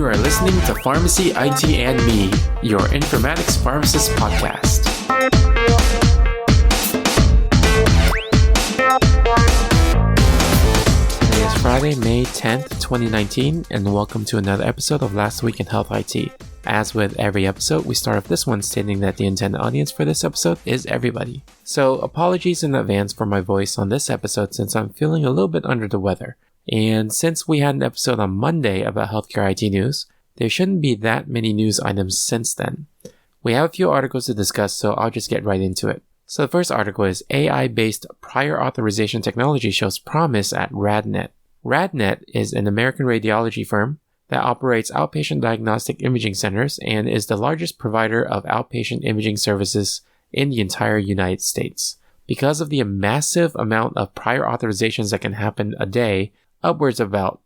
You are listening to Pharmacy IT and Me, your informatics pharmacist podcast. Today is Friday, May 10th, 2019, and welcome to another episode of Last Week in Health IT. As with every episode, we start off this one stating that the intended audience for this episode is everybody. So apologies in advance for my voice on this episode since I'm feeling a little bit under the weather. And since we had an episode on Monday about healthcare IT news, there shouldn't be that many news items since then. We have a few articles to discuss, so I'll just get right into it. So the first article is AI-based prior authorization technology shows promise at RadNet. RadNet is an American radiology firm that operates outpatient diagnostic imaging centers and is the largest provider of outpatient imaging services in the entire United States. Because of the massive amount of prior authorizations that can happen a day, upwards of about,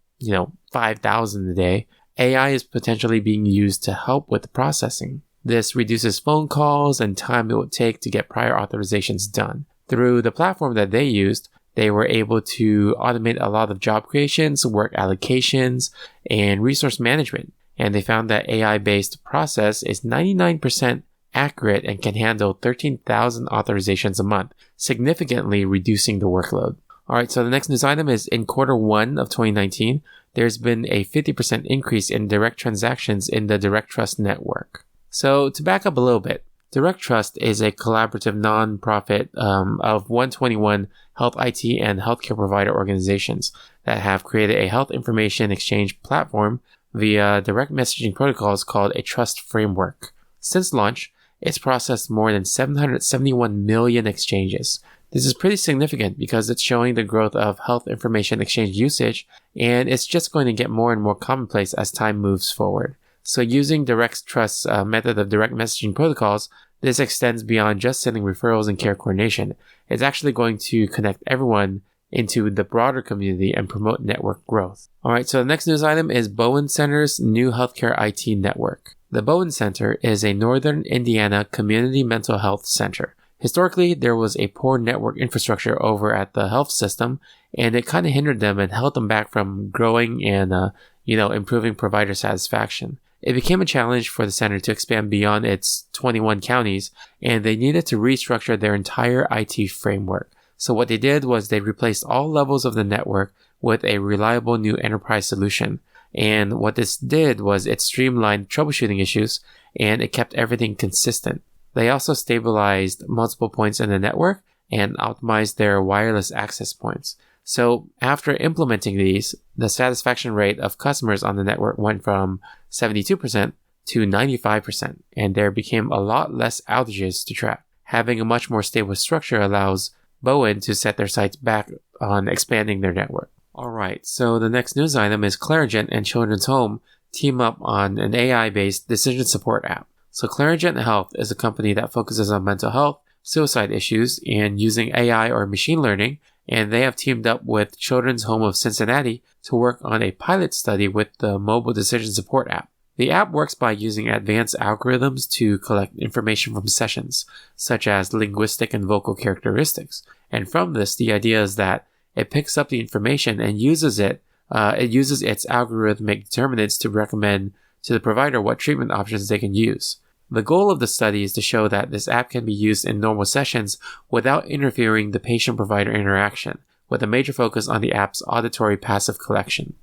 5,000 a day, AI is potentially being used to help with the processing. This reduces phone calls and time it would take to get prior authorizations done. Through the platform that they used, they were able to automate a lot of job creations, work allocations, and resource management. And they found that AI-based process is 99% accurate and can handle 13,000 authorizations a month, significantly reducing the workload. Alright, so the next news item is in Q1 of 2019, there's been a 50% increase in direct transactions in the DirectTrust network. So to back up a little bit, DirectTrust is a collaborative non-profit of 121 health IT and healthcare provider organizations that have created a health information exchange platform via direct messaging protocols called a trust framework. Since launch, it's processed more than 771 million exchanges. This is pretty significant because it's showing the growth of health information exchange usage, and it's just going to get more and more commonplace as time moves forward. So using DirectTrust's method of direct messaging protocols, this extends beyond just sending referrals and care coordination. It's actually going to connect everyone into the broader community and promote network growth. Alright, so the next news item is Bowen Center's new healthcare IT network. The Bowen Center is a Northern Indiana community mental health center. Historically, there was a poor network infrastructure over at the health system, and it kind of hindered them and held them back from growing and, improving provider satisfaction. It became a challenge for the center to expand beyond its 21 counties, and they needed to restructure their entire IT framework. So what they did was they replaced all levels of the network with a reliable new enterprise solution. And what this did was it streamlined troubleshooting issues, and it kept everything consistent. They also stabilized multiple points in the network and optimized their wireless access points. So after implementing these, the satisfaction rate of customers on the network went from 72% to 95%, and there became a lot less outages to track. Having a much more stable structure allows Bowen to set their sights back on expanding their network. Alright, so the next news item is Clarigent and Children's Home team up on an AI-based decision support app. So Clarigent Health is a company that focuses on mental health, suicide issues, and using AI or machine learning, and they have teamed up with Children's Home of Cincinnati to work on a pilot study with the mobile decision support app. The app works by using advanced algorithms to collect information from sessions, such as linguistic and vocal characteristics. And from this, the idea is that it picks up the information and uses its algorithmic determinants to recommend to the provider what treatment options they can use. The goal of the study is to show that this app can be used in normal sessions without interfering the patient-provider interaction, with a major focus on the app's auditory passive collection.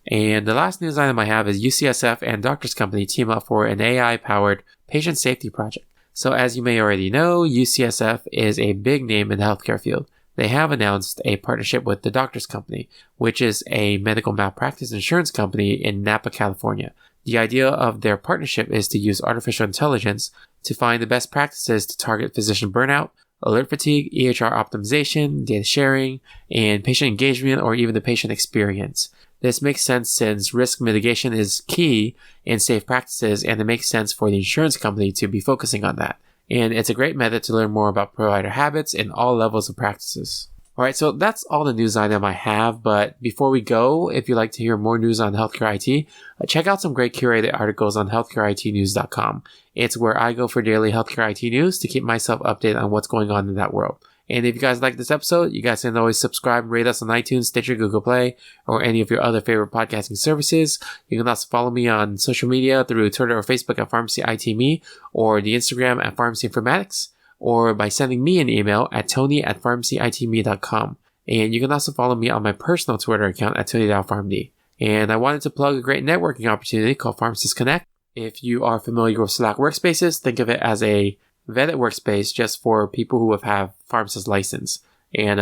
And the last news item I have is UCSF and Doctors Company team up for an AI-powered patient safety project. So as you may already know, UCSF is a big name in the healthcare field. They have announced a partnership with the Doctors Company, which is a medical malpractice insurance company in Napa, California. The idea of their partnership is to use artificial intelligence to find the best practices to target physician burnout, alert fatigue, EHR optimization, data sharing, and patient engagement or even the patient experience. This makes sense since risk mitigation is key in safe practices, and it makes sense for the insurance company to be focusing on that. And it's a great method to learn more about provider habits in all levels of practices. Alright, so that's all the news item I have, but before we go, if you'd like to hear more news on healthcare IT, check out some great curated articles on healthcareitnews.com. It's where I go for daily healthcare IT news to keep myself updated on what's going on in that world. And if you guys like this episode, you guys can always subscribe and rate us on iTunes, Stitcher, Google Play, or any of your other favorite podcasting services. You can also follow me on social media through Twitter or Facebook at PharmacyITme, or the Instagram at PharmacyInformatics, or by sending me an email at tony@pharmacyitme.com. And you can also follow me on my personal Twitter account at tony.pharmd. And I wanted to plug a great networking opportunity called Pharmacist Connect. If you are familiar with Slack workspaces, think of it as a vetted workspace just for people who have pharmacist license. And,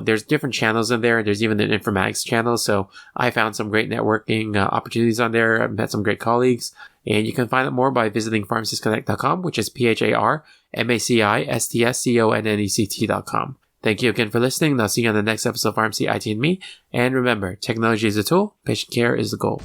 there's different channels in there. There's even an informatics channel. So I found some great networking opportunities on there. I've met some great colleagues. And you can find out more by visiting pharmacistconnect.com, which is PharmacistConnect.com. Thank you again for listening, and I'll see you on the next episode of Pharmacy IT and Me. And remember, technology is a tool, patient care is the goal.